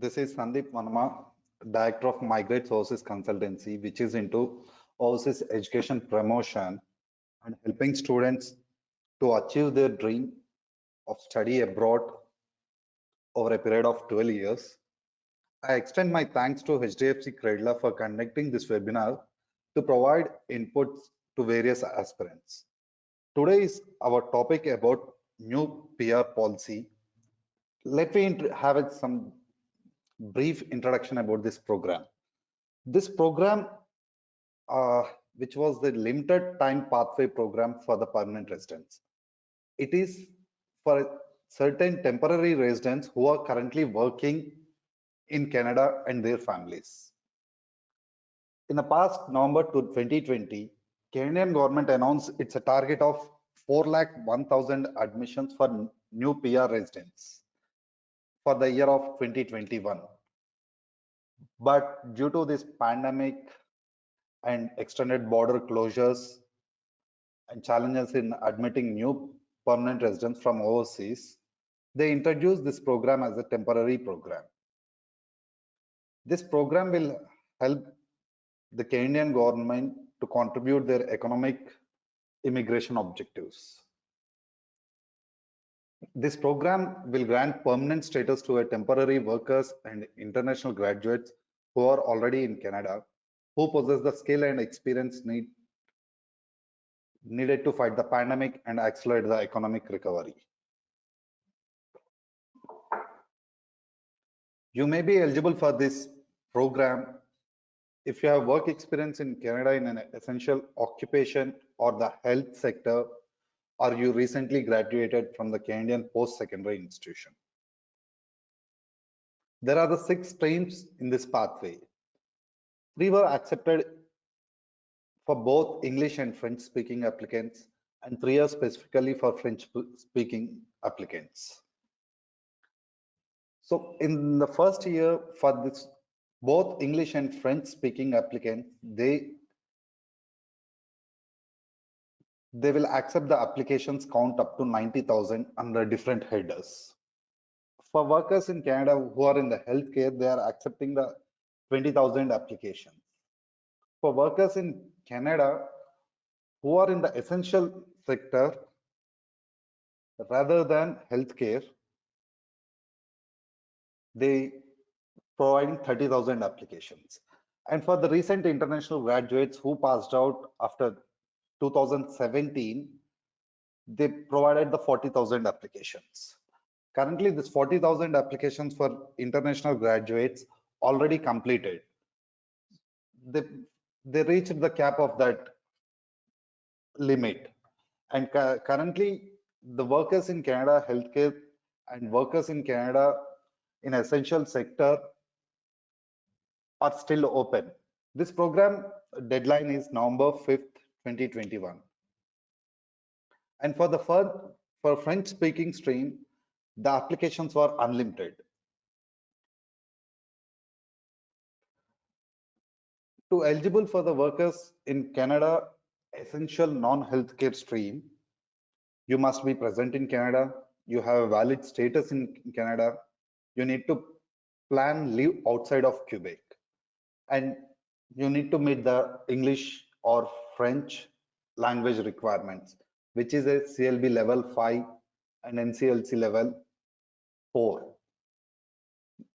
This is Sandeep Manama, Director of Migrate Sources Consultancy, which is into overseas education promotion and helping students to achieve their dream of study abroad over a period of 12 years. I extend my thanks to HDFC Credila for conducting this webinar to provide inputs to various aspirants. Today is our topic about new PR policy. Let me have some brief introduction about this program. This program, which was the limited time pathway program for the permanent residents. It is for certain temporary residents who are currently working in Canada and their families. In the past November to 2020, Canadian government announced it's a target of 4,01,000 admissions for new PR residents for the year of 2021. But due to this pandemic and extended border closures and challenges in admitting new permanent residents from overseas, they introduced this program as a temporary program. This program will help the Canadian government to contribute their economic immigration objectives. This program will grant permanent status to a temporary workers and international graduates who are already in Canada, who possess the skill and experience needed to fight the pandemic and accelerate the economic recovery. You may be eligible for this program if you have work experience in Canada in an essential occupation or the health sector, or you recently graduated from the Canadian post-secondary institution. There are the 6 streams in this pathway. 3 were accepted for both English and French speaking applicants, and 3 are specifically for French speaking applicants. So in the first year for this, both English and French speaking applicants, they will accept the applications count up to 90,000 under different headers. For workers in Canada who are in the healthcare, they are accepting the 20,000 applications. For workers in Canada who are in the essential sector rather than healthcare, they providing 30,000 applications. And for the recent international graduates who passed out after 2017, they provided the 40,000 applications. Currently, this 40,000 applications for international graduates already completed. They reached the cap of that limit. And currently, the workers in Canada healthcare and workers in Canada in essential sector are still open. This program deadline is November 5th, 2021. And for the for French speaking stream, the applications were unlimited. To eligible for the workers in Canada essential non-healthcare stream, you must be present in Canada, you have a valid status in Canada, you need to plan leave outside of Quebec, and you need to meet the English or French language requirements, which is a CLB level 5 and NCLC level 4.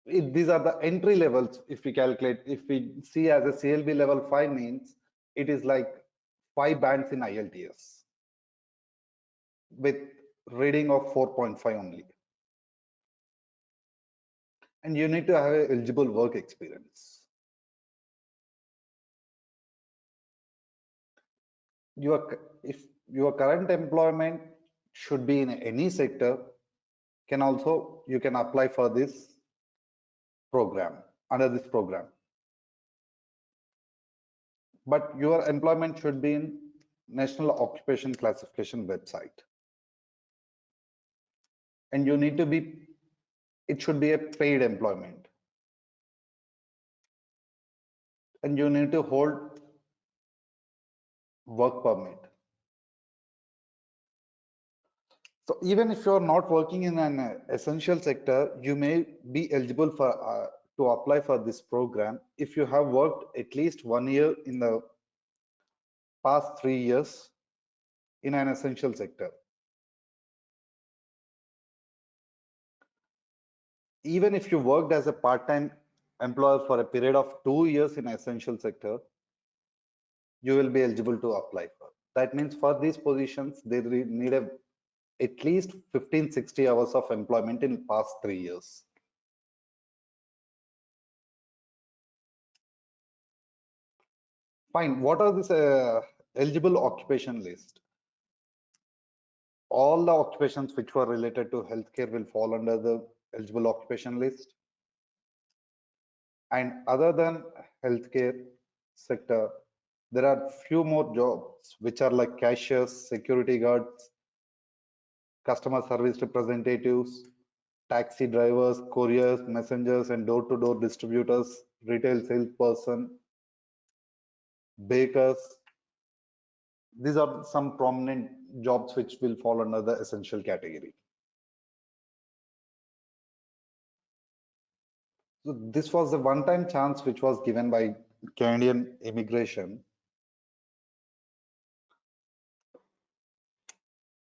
These are the entry levels. If we calculate, if we see as a CLB level 5 means it is like 5 bands in IELTS with reading of 4.5 only. And you need to have an eligible work experience. If your current employment should be in any sector, you can apply for this program, under this program. But your employment should be in National Occupation Classification website. And you need to be, it should be a paid employment. And you need to hold work permit. So even if you're not working in an essential sector, you may be eligible for to apply for this program if you have worked at least 1 year in the past 3 years in an essential sector. Even if you worked as a part-time employer for a period of 2 years in essential sector, you will be eligible to apply for. That means for these positions, they need at least 1560 hours of employment in past 3 years. Fine. What are this eligible occupation list? All the occupations which were related to healthcare will fall under the eligible occupation list. And other than healthcare sector, there are few more jobs which are like cashiers, security guards, customer service representatives, taxi drivers, couriers, messengers, and door-to-door distributors, retail salesperson, bakers. These are some prominent jobs which will fall under the essential category. So this was a one-time chance which was given by Canadian immigration.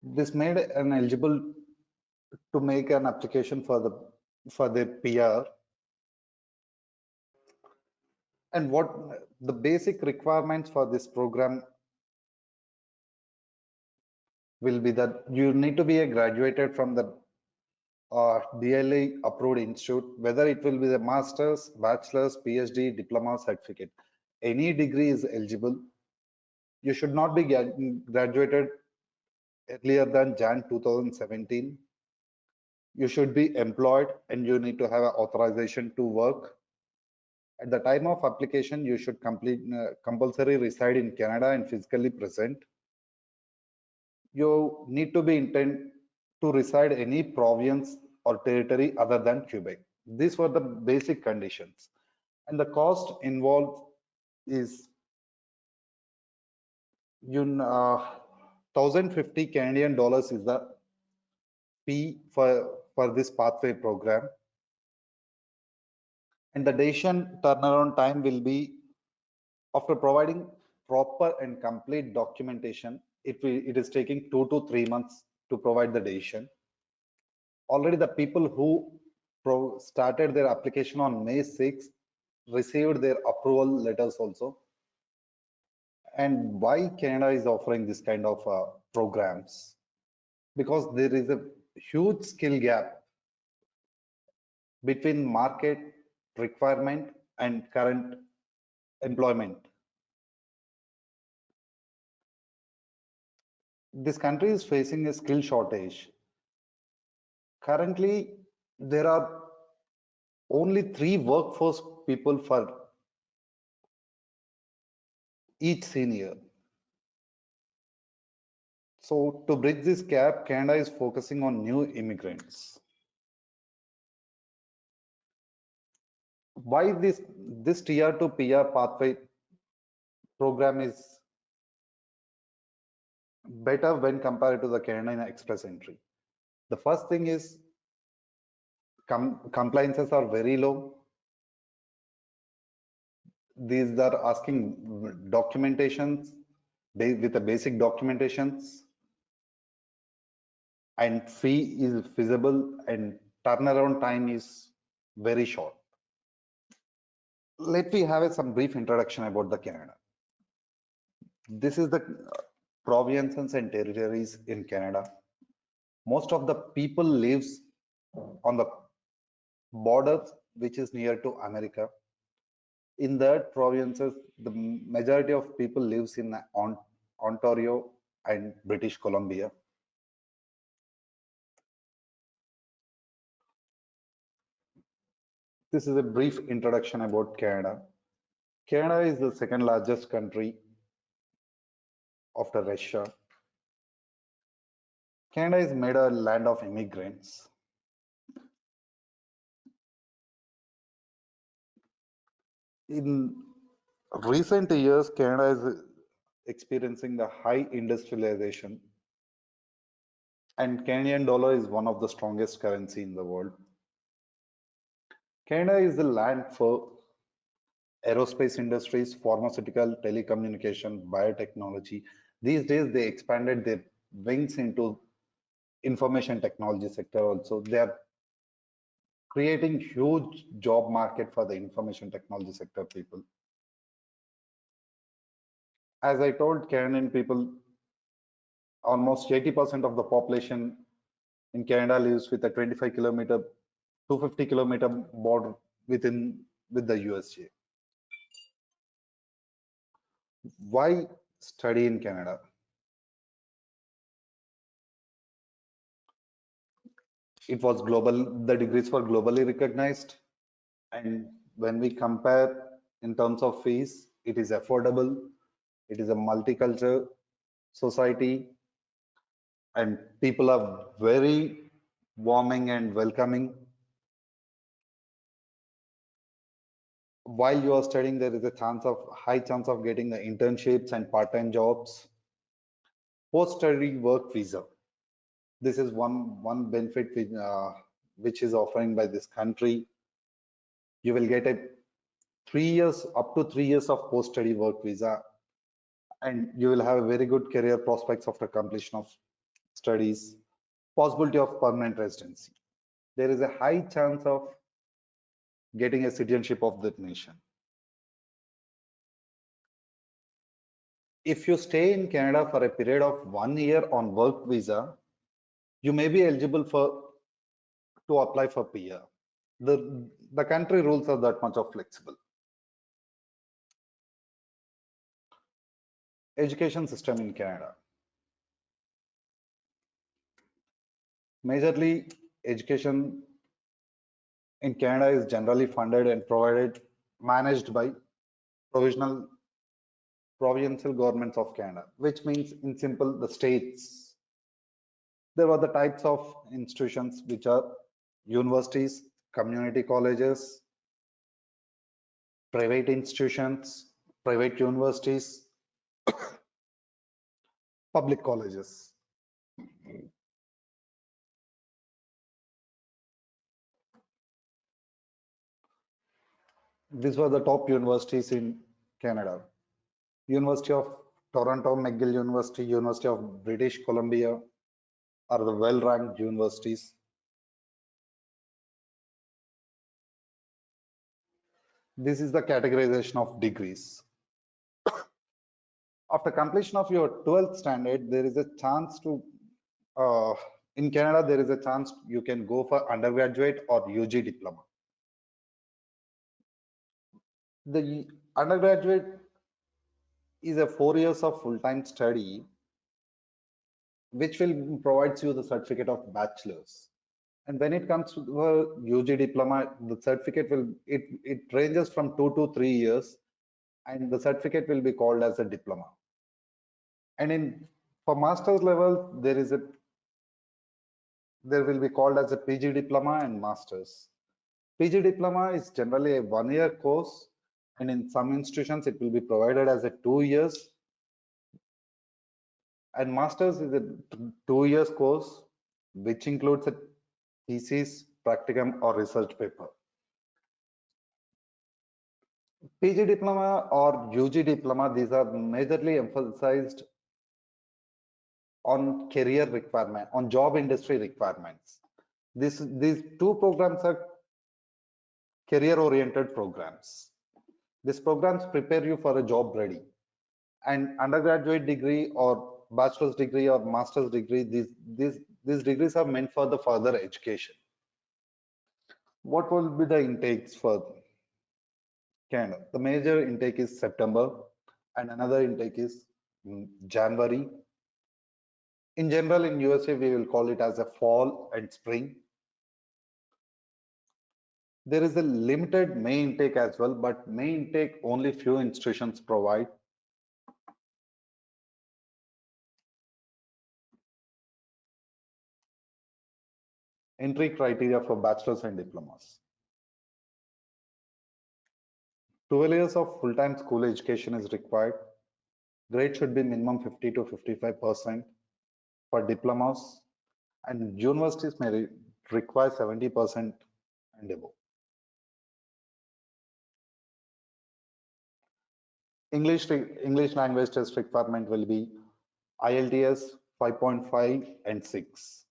This made an eligible to make an application for their PR. And what the basic requirements for this program will be that you need to be a graduated from the DLA approved institute, whether it will be the master's, bachelor's, PhD, diploma, certificate. Any degree is eligible. You should not be graduated earlier than Jan 2017. You should be employed and you need to have an authorization to work. At the time of application, you should compulsory reside in Canada and physically present. You need to be intent to reside any province or territory other than Quebec. These were the basic conditions. And the cost involved is 1050 Canadian dollars is the fee for this pathway program. And the decision turnaround time will be after providing proper and complete documentation. It is taking 2 to 3 months to provide the decision. Already the people who started their application on May 6th received their approval letters also. And why Canada is offering this kind of programs? Because there is a huge skill gap between market requirement and current employment. This country is facing a skill shortage. Currently, there are only 3 workforce people for each senior. So to bridge this gap, Canada is focusing on new immigrants. Why this Tier to PR pathway program is better when compared to the Canadian Express entry? The first thing is compliances are very low. These are asking documentations with the basic documentations, and fee is feasible and turnaround time is very short. Let me have some brief introduction about the Canada. This is the provinces and territories in Canada. Most of the people lives on the border which is near to America. In that provinces, the majority of people lives in Ontario and British Columbia. This is a brief introduction about Canada. Canada is the second largest country after Russia. Canada is made a land of immigrants. In recent years, Canada is experiencing the high industrialization. And Canadian dollar is one of the strongest currency in the world. Canada is the land for aerospace industries, pharmaceutical, telecommunication, biotechnology. These days, they expanded their wings into information technology sector also. They are creating huge job market for the information technology sector people. As I told Canadian people, almost 80% of the population in Canada lives with a 25-kilometer, 250-kilometer border with the USA. Why study in Canada? It was global, the degrees were globally recognized. And when we compare in terms of fees, it is affordable. It is a multicultural society, and people are very warming and welcoming. While you are studying, there is a high chance of getting the internships and part-time jobs. Post-study work visa. This is one benefit which is offering by this country. You will get a 3 years, up to 3 years of post-study work visa, and you will have a very good career prospects after completion of studies. Possibility of permanent residency. There is a high chance of getting a citizenship of that nation. If you stay in Canada for a period of 1 year on work visa, you may be eligible to apply for PR. The country rules are that much of flexible. Education system in Canada. Majorly, education in Canada is generally funded and managed by provincial governments of Canada, which means in simple, the states. There were the types of institutions which are universities, community colleges, private institutions, private universities, public colleges. These were the top universities in Canada. University of Toronto, McGill University, University of British Columbia are the well-ranked universities. This is the categorization of degrees. After completion of your 12th standard, there is a chance to, in Canada, there is a chance you can go for undergraduate or UG diploma. The undergraduate is a 4 years of full-time study, which will provides you the certificate of bachelor's. And when it comes to the UG diploma, the certificate it ranges from 2 to 3 years, and the certificate will be called as a diploma. And for master's level, there will be called as a PG diploma and master's. PG diploma is generally a 1 year course, and in some institutions it will be provided as a 2 years. And master's is a 2 years course, which includes a thesis, practicum, or research paper. PG diploma or UG diploma, these are majorly emphasized on career requirement, on job industry requirements. These two programs are career oriented programs. These programs prepare you for a job ready. And undergraduate degree or bachelor's degree or master's degree, these degrees are meant for the further education. What will be the intakes for Canada? The major intake is September, and another intake is January. In general, in USA, we will call it as a fall and spring. There is a limited May intake as well, but May intake only few institutions provide. Entry criteria for bachelor's and diplomas. 12 years of full-time school education is required. Grade should be minimum 50 to 55% for diplomas. and universities may require 70% and above. English language test requirement will be IELTS 5.5 and 6.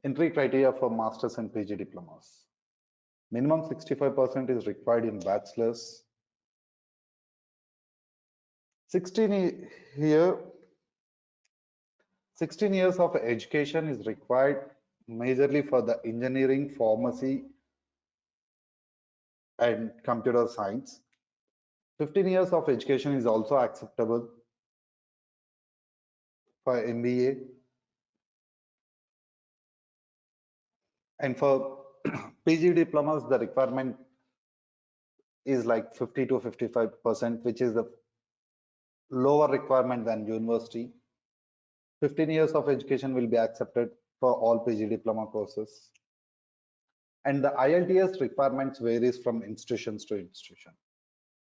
Entry criteria for masters and PG diplomas. Minimum 65% is required in bachelor's. 16 here 16 years of education is required majorly for the engineering, pharmacy, and computer science. 15 years of education is also acceptable for MBA. And for PG diplomas, the requirement is like 50 to 55%, which is the lower requirement than university. 15 years of education will be accepted for all PG diploma courses. And the IELTS requirements varies from institutions to institution.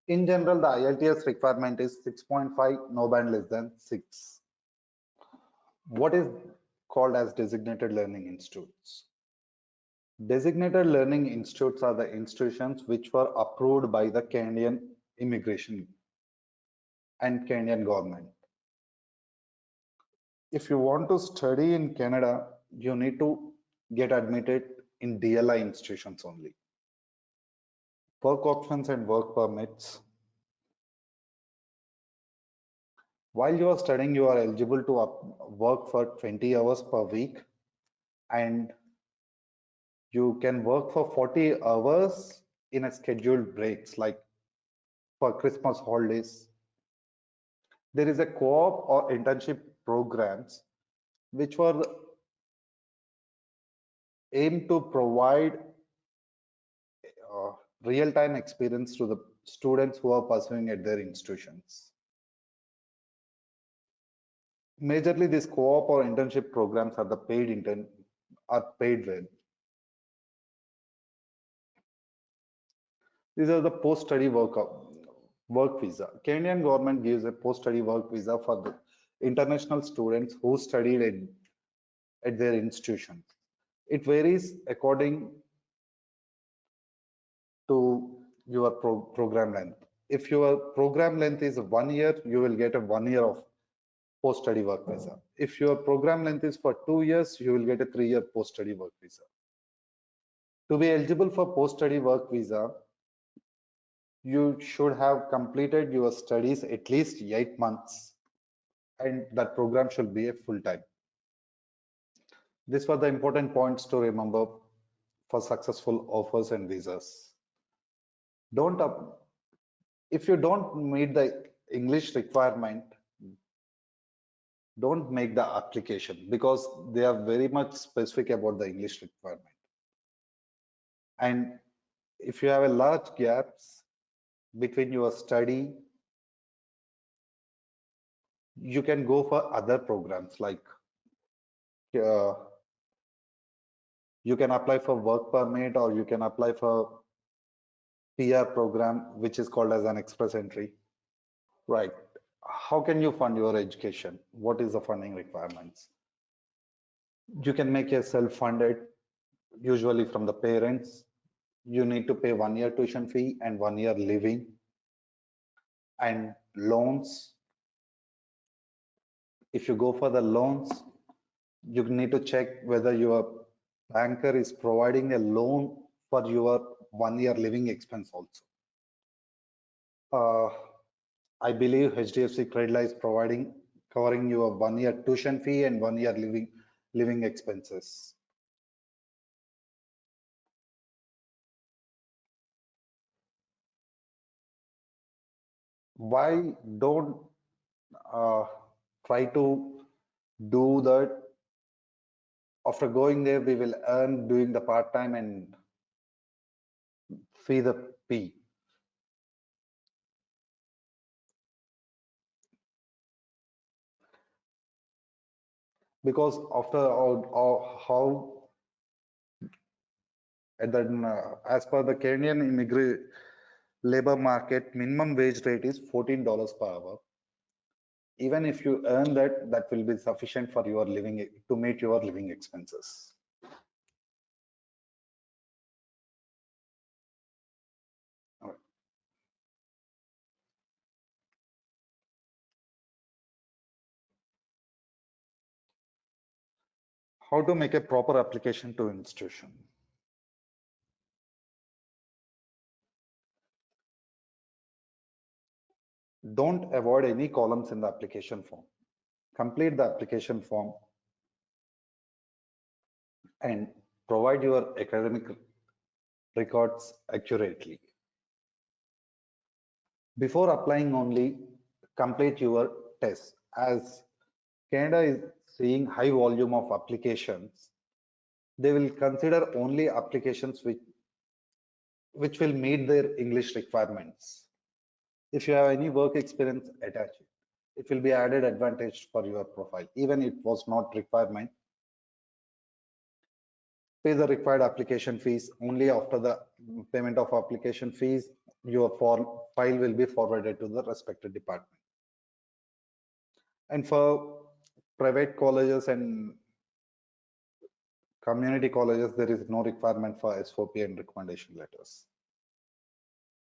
In general, the IELTS requirement is 6.5, no band less than 6. What is called as designated learning institutes? Designated learning institutes are the institutions which were approved by the Canadian immigration and Canadian government. If you want to study in Canada, you need to get admitted in DLI institutions only. Work options and work permits. While you are studying, you are eligible to work for 20 hours per week, and you can work for 40 hours in a scheduled breaks, like for Christmas holidays. There is a co-op or internship programs which were aimed to provide real-time experience to the students who are pursuing at their institutions. Majorly, these co-op or internship programs are the paid well. These are the post-study work visa. Canadian government gives a post-study work visa for the international students who studied at their institutions. It varies according to your program length. If your program length is 1 year, you will get a 1 year of post-study work visa. If your program length is for 2 years, you will get a 3-year post-study work visa. To be eligible for post-study work visa, you should have completed your studies at least 8 months, and that program should be a full-time. These were the important points to remember for successful offers and visas. If you don't meet the English requirement, don't make the application, because they are very much specific about the English requirement. And if you have a large gaps between your study, you can go for other programs, like you can apply for work permit, or you can apply for PR program, which is called as an express entry. Right. How can you fund your education? What is the funding requirements? You can make yourself funded, usually from the parents. You need to pay 1 year tuition fee and 1 year living and loans. If you go for the loans, you need to check whether your banker is providing a loan for your 1 year living expense also. I believe HDFC Credila is covering your 1 year tuition fee and 1 year living expenses. Why don't try to do that? After going there, we will earn doing the part-time and fee the fee. Because after all how and then as per the Kenyan immigrant labor market, minimum wage rate is $14 per hour. Even if you earn that, that will be sufficient for your living to meet your living expenses. All right. How to make a proper application to institution? Don't avoid any columns in the application form. Complete the application form and provide your academic records accurately. Before applying only, complete your test. As Canada is seeing high volume of applications, they will consider only applications which will meet their English requirements. If you have any work experience, attach it. It will be added advantage for your profile. Even it was not requirement, pay the required application fees. Only after the payment of application fees, your file will be forwarded to the respected department. And for private colleges and community colleges, there is no requirement for SOP and recommendation letters.